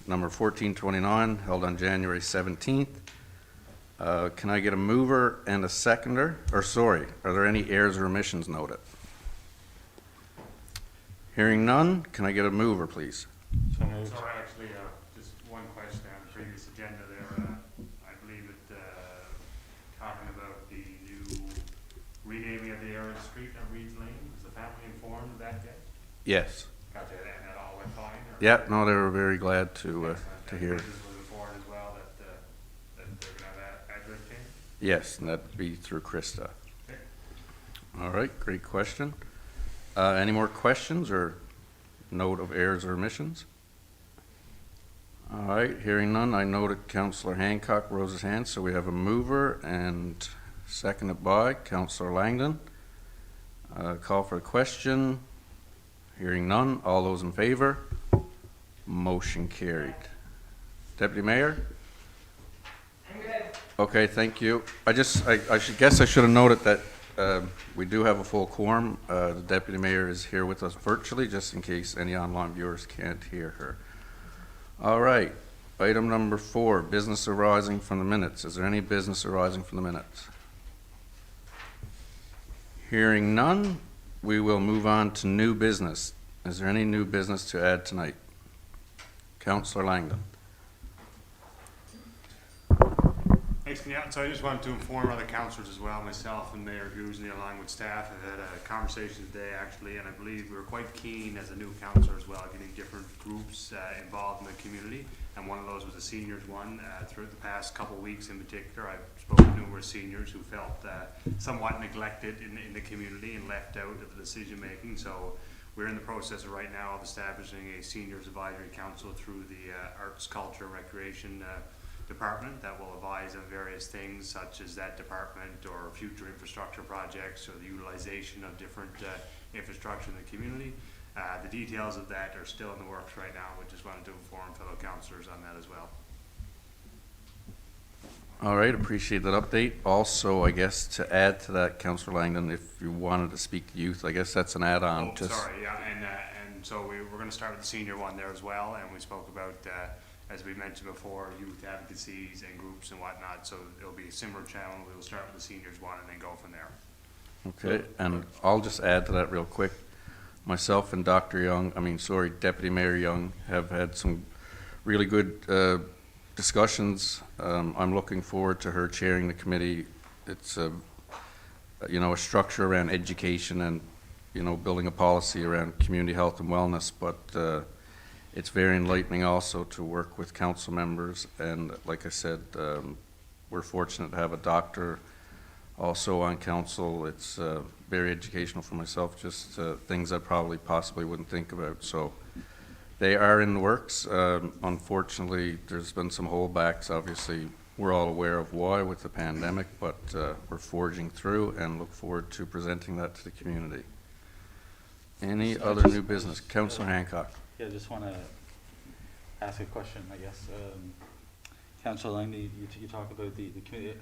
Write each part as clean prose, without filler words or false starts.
number 1429, held on January 17th. Can I get a mover and a seconder? Or sorry, are there any errors or omissions noted? Hearing none, can I get a mover, please? So moved. Sorry, actually, just one question on the previous agenda there. I believe it, talking about the new renaming of the area of the street on Reed's Lane. Was the family informed of that yet? Yes. Gotcha, and that all went fine? Or? Yeah, no, they were very glad to hear. Business was informed as well that they're gonna have that address change? Yes, and that'd be through Krista. Okay. All right, great question. Any more questions or note of errors or omissions? All right, hearing none, I noted Councillor Hancock rose his hand, so we have a mover and seconded by Councillor Langdon. Call for the question. Hearing none, all those in favor? Motion carried. Deputy Mayor? I'm good. Okay, thank you. I should have noted that we do have a full quorum. The Deputy Mayor is here with us virtually, just in case any online viewers can't hear her. All right, item number 4, business arising from the minutes. Is there any business arising from the minutes? Hearing none, we will move on to new business. Is there any new business to add tonight? Councillor Langdon. Thanks, Kenyatta. So I just wanted to inform other councillors as well, myself and Mayor Hughes and along with staff. I've had a conversation today actually, and I believe we were quite keen as a new councillor as well, getting different groups involved in the community. And one of those was the seniors one. Throughout the past couple of weeks in particular, I've spoken to numerous seniors who felt somewhat neglected in the community and left out of the decision making. So we're in the process right now of establishing a seniors advisory council through the Arts, Culture, Recreation department that will advise on various things such as that department or future infrastructure projects or the utilization of different infrastructure in the community. The details of that are still in the works right now. We just wanted to inform fellow councillors on that as well. All right, appreciate that update. Also, I guess to add to that, Councillor Langdon, if you wanted to speak to youth, I guess that's an add-on. Oh, sorry, yeah, and so we're going to start with the senior one there as well, and we spoke about, as we mentioned before, youth advocacies and groups and whatnot, so it'll be a similar channel. We'll start with the seniors one and then go from there. Okay, and I'll just add to that real quick. Myself and Deputy Mayor Young have had some really good discussions. I'm looking forward to her chairing the committee. It's a structure around education and, building a policy around community health and wellness, but it's very enlightening also to work with council members. And like I said, we're fortunate to have a doctor also on council. It's very educational for myself, just things I probably possibly wouldn't think about. So they are in the works. Unfortunately, there's been some holdbacks. Obviously, we're all aware of why with the pandemic, but we're forging through and look forward to presenting that to the community. Any other new business? Councillor Hancock. Yeah, I just want to ask a question, I guess. Councillor Langley, you talk about the committee.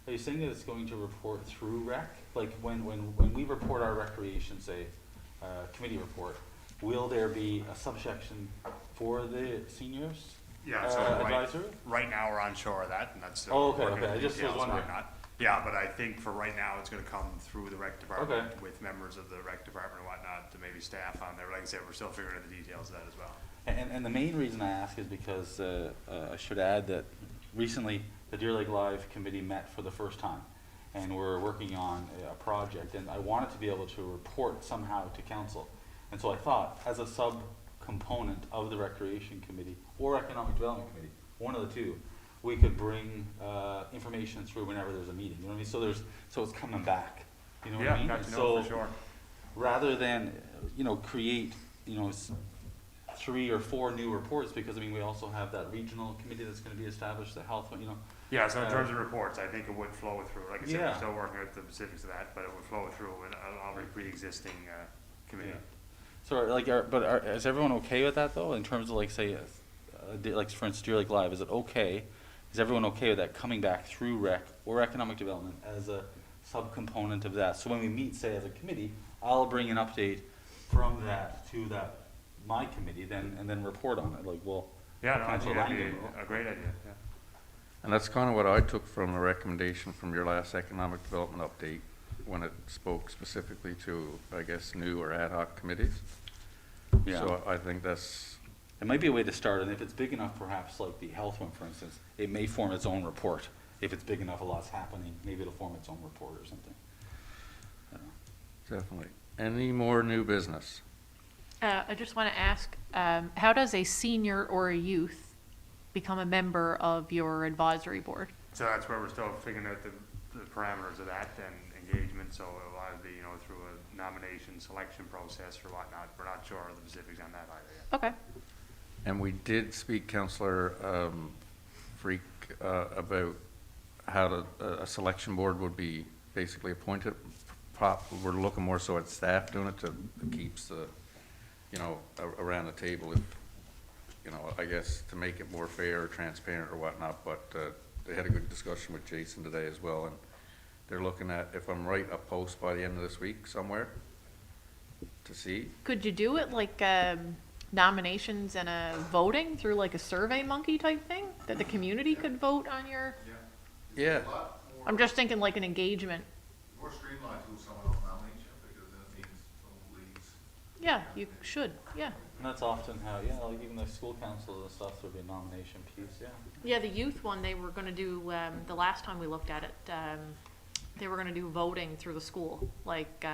Are you saying that it's going to report through rec? Like when we report our recreation, say, committee report, will there be a subsection for the seniors? Yeah, so advisory? right now we're unsure of that, and that's still Oh, okay, working okay. on I just was details and wondering. whatnot. Yeah, but I think for right now it's going to come through the rec department Okay. with members of the rec department and whatnot, to maybe staff on there. Like I said, we're still figuring out the details of that as well. And the main reason I ask is because I should add that recently the Deer Lake Live committee met for the first time, and we're working on a project, and I wanted to be able to report somehow to council. And so I thought, as a sub-component of the Recreation Committee or Economic Development Committee, one of the two, we could bring information through whenever there's a meeting. You know what I mean? So it's coming back. You know what I mean? got to know So for sure. rather than create 3 or 4 new reports, because we also have that regional committee that's going to be established, the health one. Yeah, so in terms of reports, I think it would flow through. Like I said, Yeah. we're still working out the specifics of that, but it would flow through an already pre-existing committee. Yeah. So is everyone okay with that though? In terms of say, like for instance, Deer Lake Live, is it okay? Is everyone okay with that coming back through rec or economic development as a subcomponent of that? So when we meet, say, as a committee, I'll bring an update from that to my committee, and then report on it. Yeah, no, I Councillor think that'd Langdon be will. a great idea, yeah. And that's kind of what I took from the recommendation from your last economic development update, when it spoke specifically to, I guess, new or ad hoc committees. Yeah. So I think that's, It might be a way to start, and if it's big enough, perhaps like the health one, for instance, it may form its own report. If it's big enough, a lot's happening, maybe it'll form its own report or something. I don't know. definitely. Any more new business? I just want to ask, how does a senior or a youth become a member of your advisory board? So that's where we're still figuring out the parameters of that and engagement, so it'll either be, through a nomination selection process or whatnot. We're not sure of the specifics on that either yet. Okay. And we did speak, Councillor Freak, about how a selection board would be basically appointed. We're looking more so at staff doing it to keeps the, around the table, if, I guess to make it more fair or transparent or whatnot. But they had a good discussion with Jason today as well, and they're looking at, if I'm right, a post by the end of this week somewhere to see. Could you do it like nominations and a voting through like a Survey Monkey type thing? That the community could vote on your, Yeah. I'm just thinking like an engagement. More streamlined to someone else nominates you, because then it means someone leaves. Yeah, you should, yeah. And that's often how, like even the school council and stuff, there'll be a nomination piece, yeah. Yeah, the youth one, they were gonna do, the last time we looked at it, they were gonna do voting through the school. Like,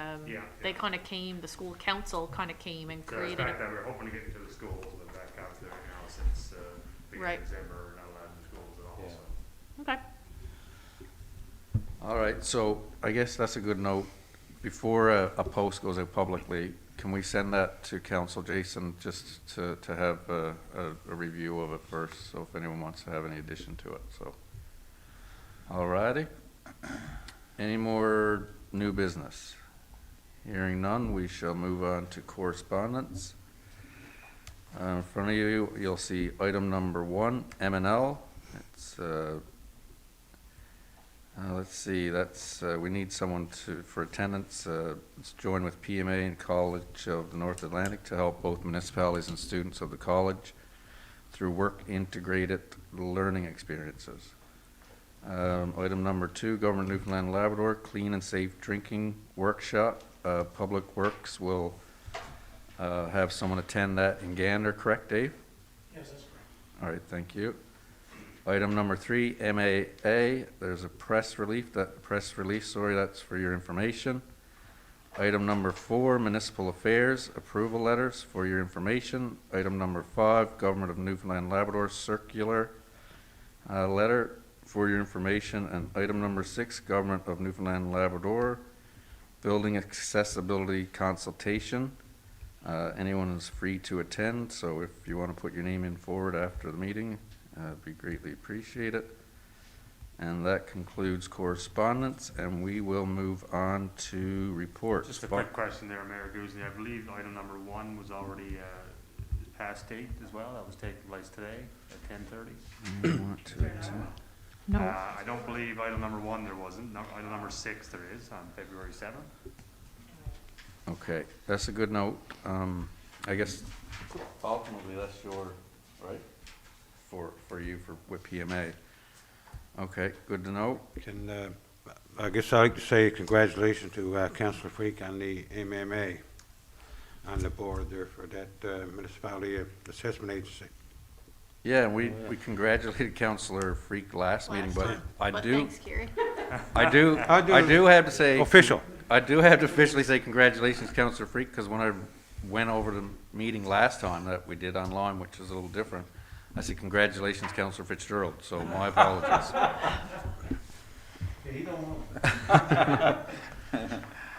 they kinda came, the school council kinda came and So it's created fact it. that we're hoping to get into the schools, but that counts there, since beginning Right. of December, we're not allowed in the schools at all, Yeah. so. Okay. All right, so I guess that's a good note. Before a post goes out publicly, can we send that to Council Jason just to have a review of it first, so if anyone wants to have any addition to it, so. All righty. Any more new business? Hearing none, we shall move on to correspondence. In front of you, you'll see item number 1, M&L. It's let's see, that's, we need someone for attendance. Let's join with PMA and College of the North Atlantic to help both municipalities and students of the college through work-integrated learning experiences. Item number 2, Government of Newfoundland and Labrador, Clean and Safe Drinking Workshop. Public Works will have someone attend that in Gander, correct, Dave? Yes, that's correct. All right, thank you. Item number 3, MAA, there's a press release, that's for your information. Item number 4, Municipal Affairs, approval letters for your information. Item number 5, Government of Newfoundland and Labrador circular letter for your information. And item number 6, Government of Newfoundland and Labrador building accessibility consultation. Anyone is free to attend, so if you want to put your name in forward after the meeting, it'd be greatly appreciated. And that concludes correspondence, and we will move on to reports. Just a quick question there, Mayor Guzzi. I believe item number 1 was already past date as well. That was taking place today at 10:30. No, I don't believe item number 1 there wasn't. No, item number 6 there is on February 7th. Okay, that's a good note. I guess ultimately that's your, right? For you, with PMA. Okay, good to know. I guess I'd like to say congratulations to Councillor Freak and the MMA on the board there for that municipality assessment agency. Yeah, and we congratulated Councillor Freak last meeting, but I do have to say. Official. I do have to officially say congratulations, Councillor Freak, because when I went over the meeting last time that we did online, which is a little different, I said congratulations, Councillor Fitzgerald, so my apologies.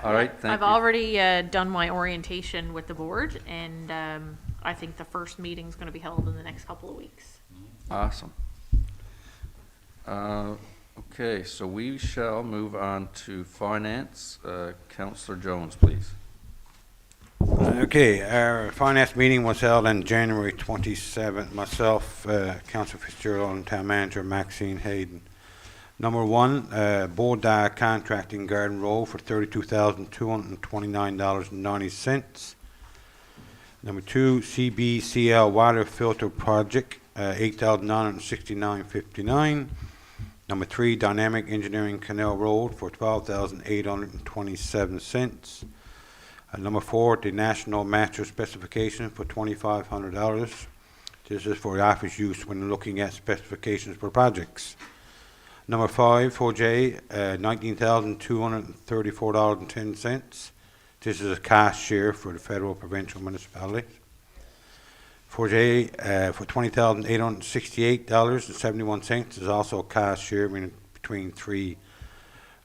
All right, thank I've you. already done my orientation with the board, and I think the first meeting's gonna be held in the next couple of weeks. Awesome. Okay, so we shall move on to finance. Councillor Jones, please. Okay, our finance meeting was held on January 27th. Myself, Councillor Fitzgerald, and Town Manager Maxine Hayden. Number 1, Board contracting Garden Road for $32,229.90. Number 2, CBCL water filter project $8,969.59. Number 3, Dynamic Engineering Canal Road for $12,827. Number 4, the National Master Specification for $2,500. This is for office use when looking at specifications for projects. Number 5, 4J, $19,234.10. This is a cash share for the federal provincial municipalities. 4J for $20,868.71 is also a cash share between 3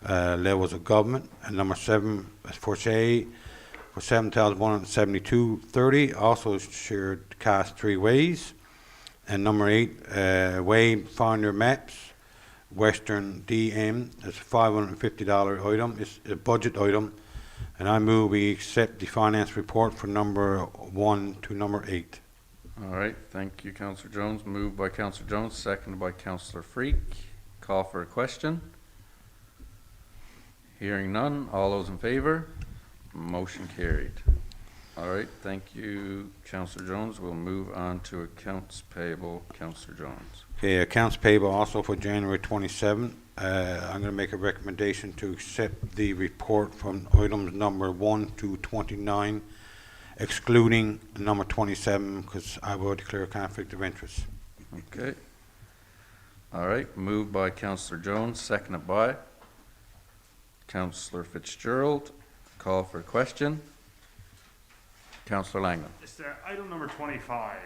levels of government. And number 7, 4J for $7,172.30, also shared cash 3 ways. And number 8, Wayfinder Maps, Western DM, it's a $550 item. It's a budget item. And I move we accept the finance report for number 1 to number 8. All right, thank you, Councillor Jones. Moved by Councillor Jones, seconded by Councillor Freak. Call for a question. Hearing none, all those in favor? Motion carried. All right, thank you, Councillor Jones. We'll move on to accounts payable. Councillor Jones. Okay, accounts payable also for January 27. I'm going to make a recommendation to accept the report from items number 1 to 29, excluding number 27, because I will declare a conflict of interest. Okay. All right, moved by Councillor Jones, seconded by Councillor Fitzgerald. Call for a question. Councillor Langland. It's item number 25,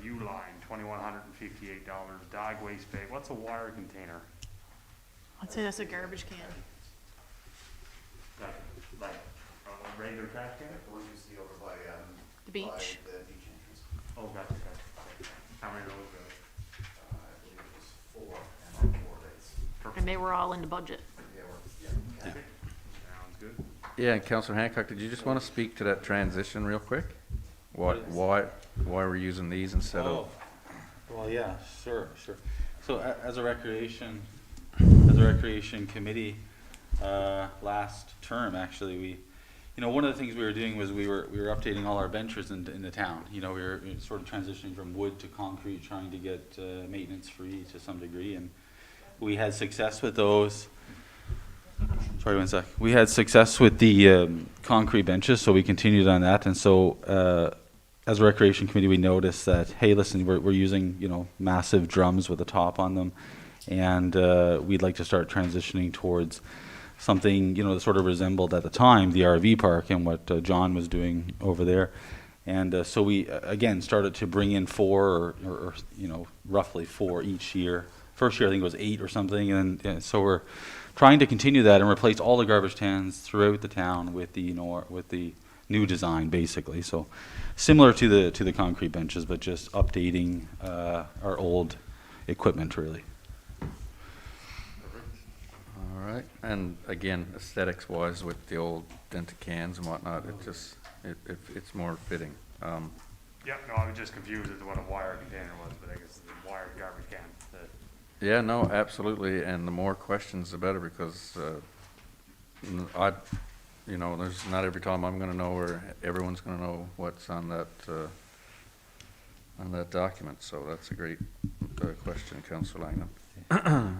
U-line, $2,158, dog waste bag. What's a wire container? I'd say that's a garbage can. Like a regular trash can? The ones you see over by, The beach. by the beach entrance. Oh, gotcha, gotcha. How many of those I believe it was 4 and on 4 days. And they were all in the budget. Yeah, Sounds good. Yeah, and Councillor Hancock, did you just want to speak to that transition real quick? Why we're using these instead of? Well, yeah, sure. So as a recreation committee, last term, actually, one of the things we were doing was we were updating all our benches in the town. We were sort of transitioning from wood to concrete, trying to get maintenance free to some degree, and we had success with those. Sorry, one sec. We had success with the concrete benches, so we continued on that. And so, as a recreation committee, we noticed that, hey, listen, we're using massive drums with a top on them, and we'd like to start transitioning towards something that sort of resembled at the time the RV park and what John was doing over there. And so we again started to bring in 4 or roughly 4 each year. First year I think it was 8 or something, and so we're trying to continue that and replace all the garbage cans throughout the town with the with the new design, basically. So similar to the concrete benches, but just updating our old equipment, really. All right, and again, aesthetics wise with the old dented cans and whatnot, it's more fitting. Yeah, no, I was just confused as to what a wire container was, but I guess it's a wire garbage can. Yeah, no, absolutely, and the more questions the better, because there's not every time I'm gonna know or everyone's gonna know what's on that document, so that's a great question, Councillor Langham.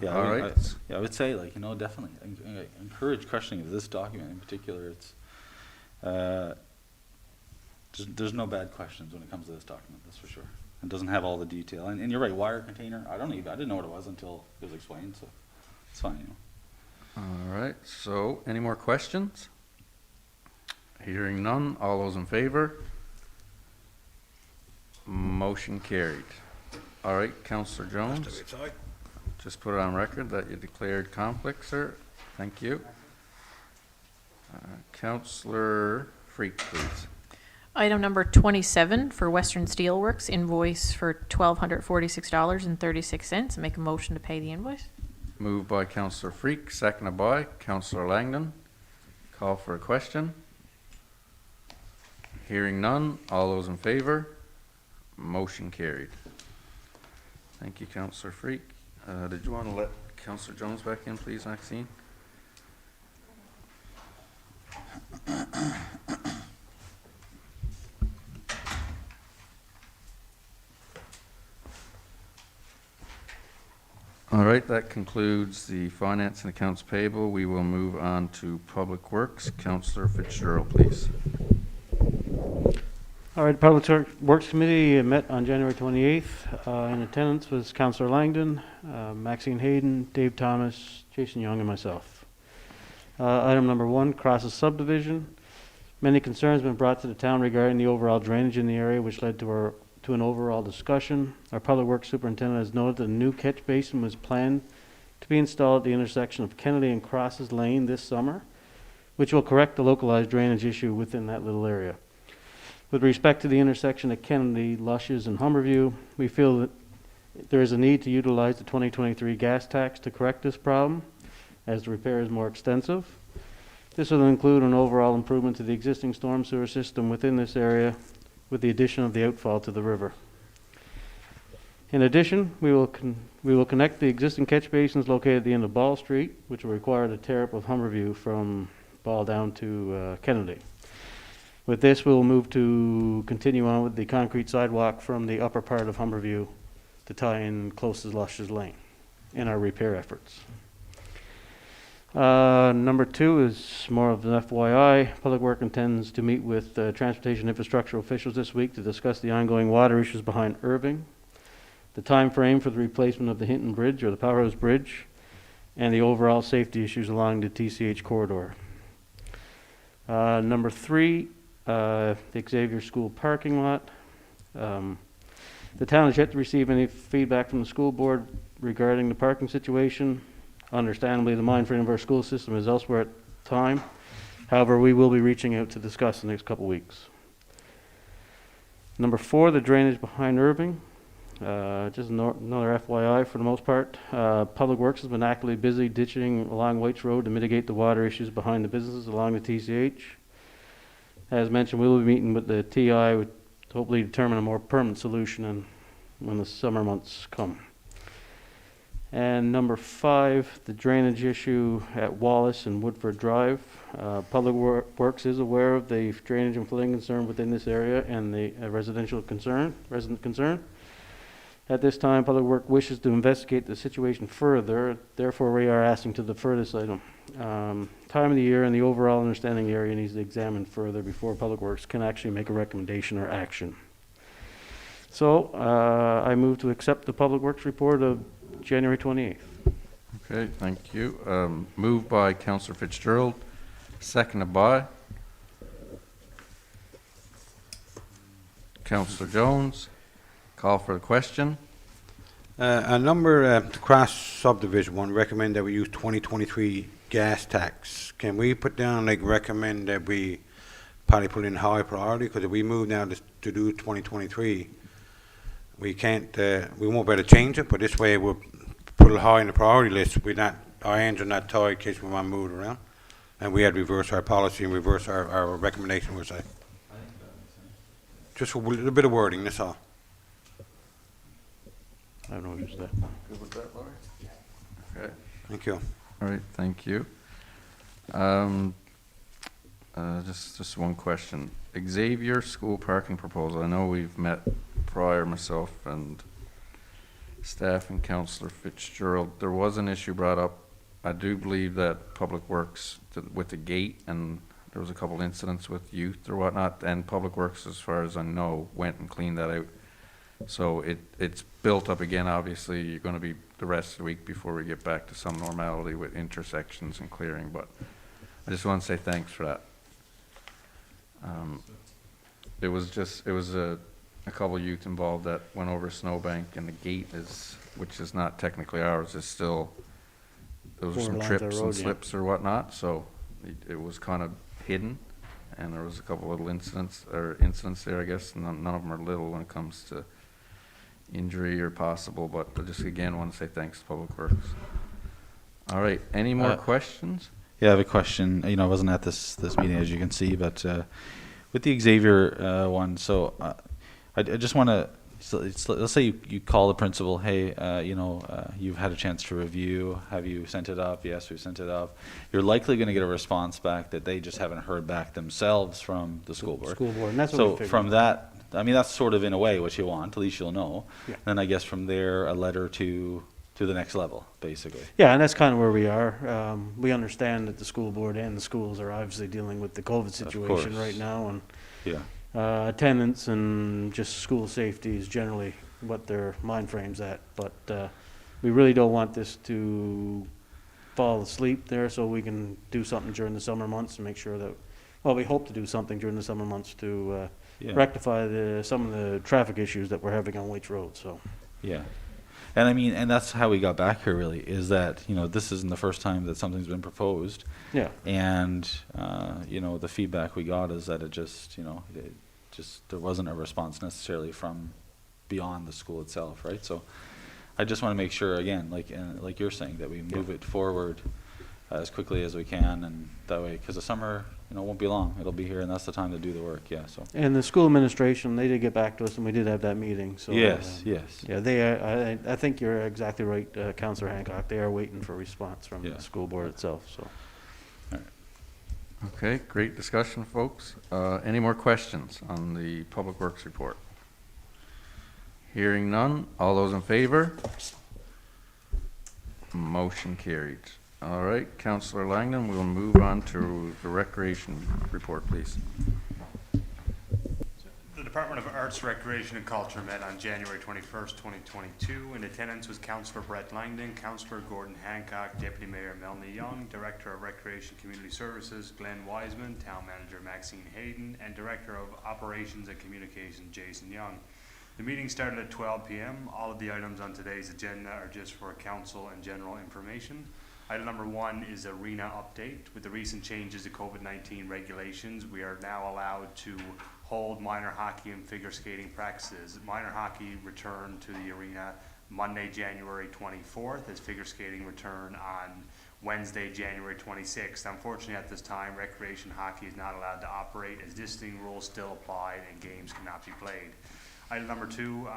Yeah, All right. I would say, definitely, I encourage questioning of this document in particular. It's there's no bad questions when it comes to this document, that's for sure. It doesn't have all the detail, and you're right. Wire container. I didn't know what it was until it was explained. So it's fine. All right. So, any more questions? Hearing none. All those in favor? Motion carried. All right, Councillor Jones. Just put it on record that you declared conflict, sir. Thank you. Councillor Freak, please. Item number 27 for Western Steelworks, invoice for $1,246.36. Make a motion to pay the invoice. Moved by Councillor Freak, seconded by Councillor Langdon. Call for a question. Hearing none. All those in favor? Motion carried. Thank you, Councillor Freak. Did you want to let Councillor Jones back in, please, Maxine? All right, that concludes the finance and accounts payable. We will move on to Public Works. Councillor Fitzgerald, please. All right, Public Works Committee met on January 28th. In attendance was Councillor Langdon, Maxine Hayden, Dave Thomas, Jason Young, and myself. Item number 1, Crosses subdivision. Many concerns have been brought to the town regarding the overall drainage in the area, which led to an overall discussion. Our Public Works Superintendent has noted that a new catch basin was planned to be installed at the intersection of Kennedy and Crosses Lane this summer, which will correct the localized drainage issue within that little area. With respect to the intersection at Kennedy, Lushes, and Humberview, we feel that there is a need to utilize the 2023 gas tax to correct this problem, as the repair is more extensive. This will include an overall improvement to the existing storm sewer system within this area, with the addition of the outfall to the river. In addition, we will connect the existing catch basins located at the end of Ball Street, which will require the tear up of Humberview from Ball down to Kennedy. With this, we'll move to continue on with the concrete sidewalk from the upper part of Humberview to tie in close to Lushes Lane in our repair efforts. Number 2 is more of an FYI. Public Work intends to meet with transportation infrastructure officials this week to discuss the ongoing water issues behind Irving, the time frame for the replacement of the Hinton Bridge or the Powerhouse Bridge, and the overall safety issues along the TCH corridor. Number 3, the Xavier School parking lot. The town has yet to receive any feedback from the school board regarding the parking situation. Understandably, the mind frame of our school system is elsewhere at the time. However, we will be reaching out to discuss the next couple weeks. Number 4, the drainage behind Irving. Just another FYI for the most part. Public Works has been actively busy ditching along Whites Road to mitigate the water issues behind the businesses along the TCH. As mentioned, we will be meeting with the TI to hopefully determine a more permanent solution when the summer months come. And number 5, the drainage issue at Wallace and Woodford Drive. Public Works is aware of the drainage and flooding concern within this area and the resident concern. At this time, Public Works wishes to investigate the situation further. Therefore, we are asking to defer this item. Time of the year and the overall understanding of the area needs to be examined further before Public Works can actually make a recommendation or action. So, I move to accept the Public Works report of January 28th. Okay, thank you. Moved by Councillor Fitzgerald, seconded by Councillor Jones. Call for the question. The Cross subdivision one, recommend that we use 2023 gas tax. Can we put down, like, recommend that we probably put in high priority? Because if we move now to do 2023, we can't, we won't be able to change it, but this way we'll put it high in the priority list. Our hands are not tied in case we want to move it around. And we had to reverse our policy and reverse our recommendation, which I think that makes sense. Just a little bit of wording, that's all. I don't know what you said. Good with that, Laurie? Okay. Thank you. All right, thank you. Just one question. Xavier School parking proposal. I know we've met prior, myself and staff and Councillor Fitzgerald. There was an issue brought up. I do believe that Public Works with the gate, and there was a couple incidents with youth or whatnot, and Public Works, as far as I know, went and cleaned that out. So it's built up again. Obviously, you're going to be the rest of the week before we get back to some normality with intersections and clearing, but I just want to say thanks for that. It was a couple youth involved that went over a snowbank, and the gate which is not technically ours, is still, there was some trips and slips or whatnot, so it was kind of hidden, and there was a couple little incidents there, I guess. None of them are little when it comes to injury or possible, but I just again want to say thanks to Public Works. All right, any more questions? Yeah, I have a question. I wasn't at this meeting, as you can see, but with the Xavier one, so I just want to, let's say you call the principal, hey, you've had a chance to review. Have you sent it up? Yes, we've sent it up. You're likely going to get a response back that they just haven't heard back themselves from the school board. And that's what we So figured. from that, I mean, that's sort of in a way what you want. At least you'll know. Yeah. Then I guess from there, a letter to to the next level, basically. Yeah, and that's kind of where we are. We understand that the school board and the schools are obviously dealing with the COVID situation course. right now, and Yeah. attendance and just school safety is generally what their mind frame's at. But we really don't want this to fall asleep there, so we can do something during the summer months and make sure that, well, we hope to do something during the summer months to rectify some of the traffic issues that we're having on Waits Road, so. Yeah. And I mean, and that's how we got back here, really, is that, you know, this isn't the first time that something's been proposed. Yeah. And, you know, the feedback we got is that there wasn't a response necessarily from beyond the school itself, right? So I just want to make sure, again, like you're saying, that we move it forward as quickly as we can, and that way, because the summer, you know, won't be long. It'll be here, and that's the time to do the work, yeah, so. And the school administration, they did get back to us, and we did have that meeting, so. Yes. Yeah, they are, I think you're exactly right, Councillor Hancock. They are waiting for a response from Yeah. the school board itself, so. Okay, great discussion, folks. Any more questions on the Public Works report? Hearing none, all those in favor? Motion carried. All right, Councillor Langdon, we'll move on to the Recreation report, please. The Department of Arts, Recreation and Culture met on January 21st, 2022. In attendance was Councillor Brett Langdon, Councillor Gordon Hancock, Deputy Mayor Melanie Young, Director of Recreation Community Services Glenn Wiseman, Town Manager Maxine Hayden, and Director of Operations and Communications Jason Young. The meeting started at 12 p.m. All of the items on today's agenda are just for council and general information. Item number 1 is arena update. With the recent changes to COVID-19 regulations, we are now allowed to hold minor hockey and figure skating practices. Minor hockey returned to the arena Monday, January 24th, as figure skating returned on Wednesday, January 26th. Unfortunately, at this time, recreation hockey is not allowed to operate, as distancing rules still apply and games cannot be played. Item number 2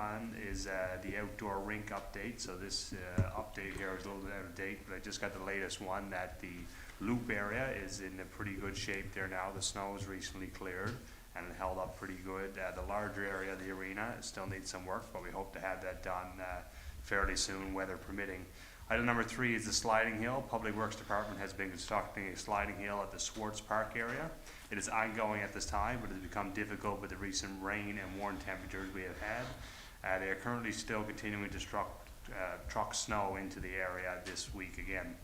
is the outdoor rink update. So this update here is a little bit out of date, but I just got the latest one that the loop area is in a pretty good shape there now. The snow was recently cleared and it held up pretty good. The larger area of the arena still needs some work, but we hope to have that done fairly soon, weather permitting. Item number 3 is the sliding hill. Public Works Department has been constructing a sliding hill at the Swartz Park area. It is ongoing at this time, but it has become difficult with the recent rain and warm temperatures we have had. They are currently still continuing to truck snow into the area this week again.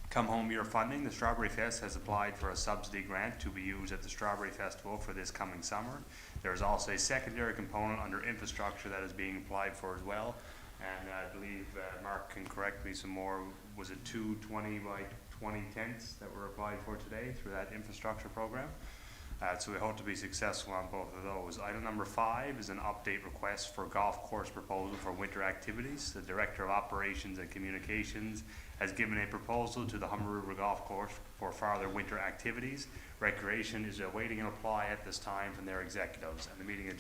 Come home year funding, the Strawberry Fest has applied for a subsidy grant to be used at the Strawberry Festival for this coming summer. There is also a secondary component under infrastructure that is being applied for as well. And I believe Mark can correct me some more. Was it 2 20 by 20 tents that were applied for today through that infrastructure program? So we hope to be successful on both of those. Item number 5 is an update request for golf course proposal for winter activities. The Director of Operations and Communications has given a proposal to the Humber River Golf Course for further winter activities. Recreation is awaiting a reply at this time from their executives, and the meeting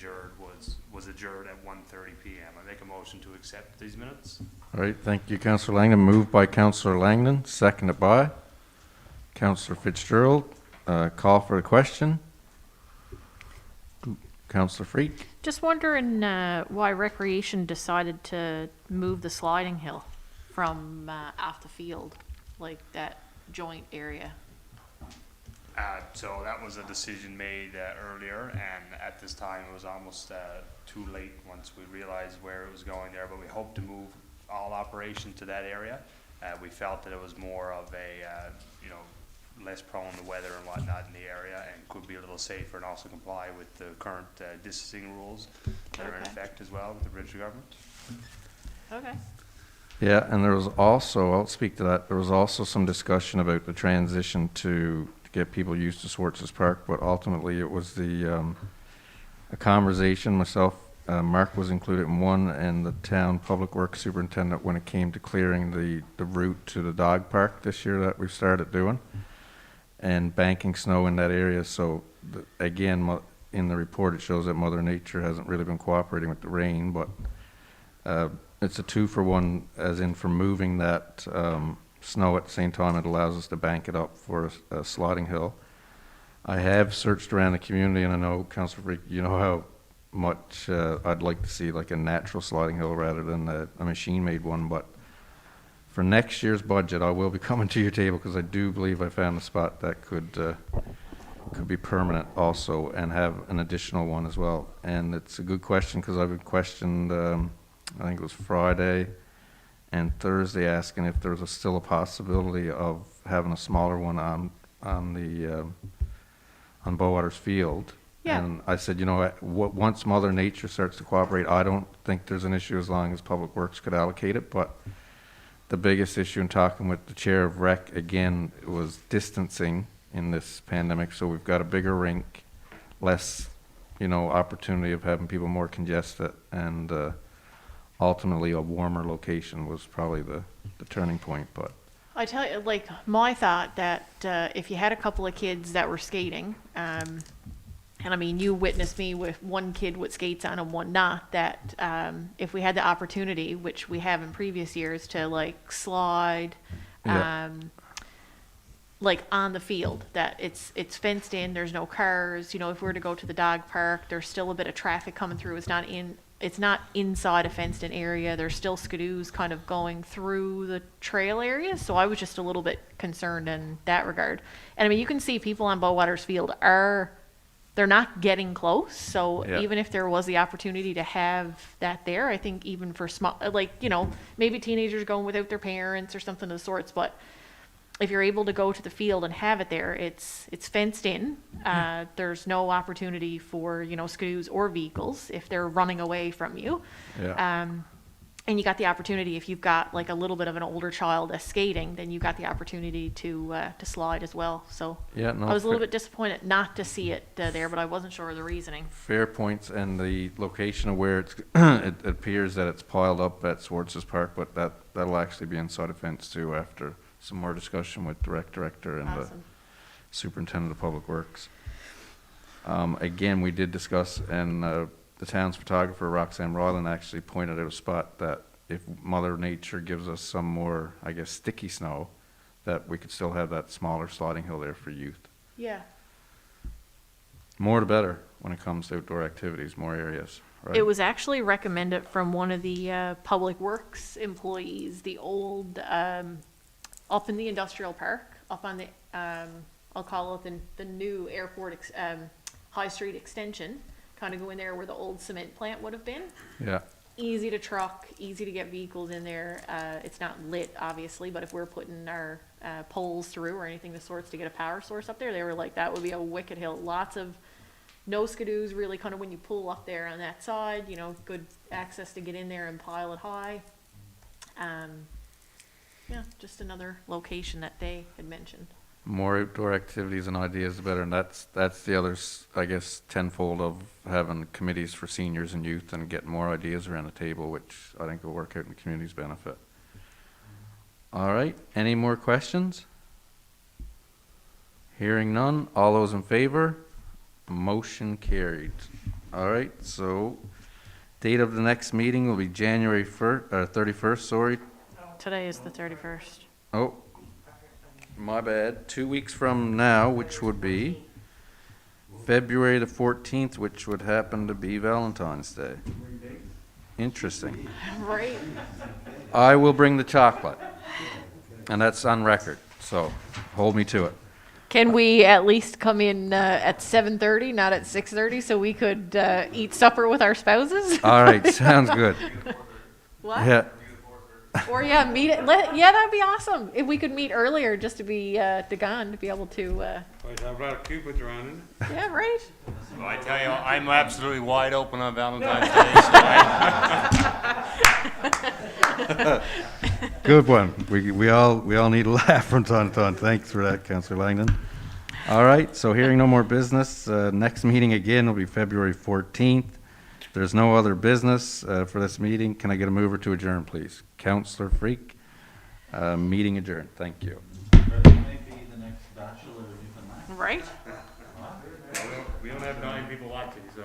was adjourned at 1:30 p.m. I make a motion to accept these minutes. All right, thank you, Councillor Langdon. Moved by Councillor Langdon, seconded by Councillor Fitzgerald. Call for the question. Councillor Freak. Just wondering why Recreation decided to move the sliding hill from off the field, like that joint area. So that was a decision made earlier, and at this time it was almost too late once we realized where it was going there, but we hope to move all operation to that area. We felt that it was more of a, less prone to weather and whatnot in the area, and could be a little safer and also comply with the current distancing rules that are in effect as well with the British government. Okay. Yeah, and there was also, I'll speak to that, there was also some discussion about the transition to get people used to Swartz's Park, but ultimately it was a conversation, myself, Mark was included in one, and the town public works superintendent when it came to clearing the route to the dog park this year that we've started doing, and banking snow in that area. So again, in the report it shows that Mother Nature hasn't really been cooperating with the rain, but it's a 2-for-1, as in for moving that snow at the same time it allows us to bank it up for a sliding hill. I have searched around the community, and I know, Councillor Freak, you know how much I'd like to see like a natural sliding hill rather than a machine-made one, but for next year's budget, I will be coming to your table because I do believe I found a spot that could be permanent also and have an additional one as well. And it's a good question because I've been questioned, I think it was Friday and Thursday, asking if there was still a possibility of having a smaller one on Bowaters Field. Yeah. And I said, once Mother Nature starts to cooperate, I don't think there's an issue as long as Public Works could allocate it. But the biggest issue in talking with the chair of rec, again, was distancing in this pandemic. So we've got a bigger rink, less, opportunity of having people more congested, and ultimately a warmer location was probably the turning point. But I tell you, like, my thought that if you had a couple of kids that were skating, and I mean, you witnessed me with one kid with skates on and one not, that if we had the opportunity, which we have in previous years, to like slide, Yeah. like on the field, that it's fenced in, there's no cars, if we were to go to the dog park, there's still a bit of traffic coming through. It's not inside a fenced in area. There's still skidoos kind of going through the trail areas. So I was just a little bit concerned in that regard. And I mean, you can see people on Bowaters Field they're not getting close. So Yeah. even if there was the opportunity to have that there, I think even for small, maybe teenagers going without their parents or something of the sorts, but if you're able to go to the field and have it there, it's fenced in. There's no opportunity for, skidoos or vehicles if they're running away from you. yeah. And you got the opportunity, if you've got like a little bit of an older child that's skating, then you got the opportunity to slide as well. So Yeah, no, I was a little fair- bit disappointed not to see it there, but I wasn't sure of the reasoning. Fair points, and the location of where it's, it appears that it's piled up at Swartz's Park, but that'll actually be inside a fence too after some more discussion with the rec director and the Awesome. superintendent of public works. Again, we did discuss, and the town's photographer, Roxanne Royland, actually pointed out a spot that if Mother Nature gives us some more, I guess, sticky snow, that we could still have that smaller sliding hill there for youth. Yeah. More the better when it comes to outdoor activities, more areas, right? It was actually recommended from one of the Public Works employees, the old, up in the industrial park, up on the, I'll call it the new airport, High Street extension, kind of go in there where the old cement plant would have been. Yeah, Easy to truck, easy to get vehicles in there. It's not lit, obviously, but if we're putting our poles through or anything of the sorts to get a power source up there, they were like, that would be a wicked hill. Lots of no skidoos, really, kind of when you pull up there on that side, good access to get in there and pile it high. Yeah, just another location that they had mentioned. more outdoor activities and ideas, the better, and that's the other, I guess, tenfold of having committees for seniors and youth and getting more ideas around the table, which I think will work out in the community's benefit. All right, any more questions? Hearing none, all those in favor? Motion carried. All right, so date of the next meeting will be January 31st, sorry. Today is the 31st. Oh, my bad. 2 weeks from now, which would be February the 14th, which would happen to be Valentine's Day. Interesting. Right. I will bring the chocolate, and that's on record, so hold me to it. Can we at least come in at 7:30, not at 6:30, so we could eat supper with our spouses? All right, sounds good. What? Yeah, Or meet it. Yeah, that'd be awesome. If we could meet earlier, just to be gone, to be able to. I've brought a Cupid around. Yeah, right. Well, I tell you, I'm absolutely wide open on Valentine's Day. good one. We all need a laugh from time to time. Thanks for that, Councillor Langdon. All right, so hearing no more business, next meeting again will be February 14th. If there's no other business for this meeting, can I get a mover to adjourn, please? Councillor Freak, meeting adjourned. Thank you. Right. We don't have 9 people watching, so.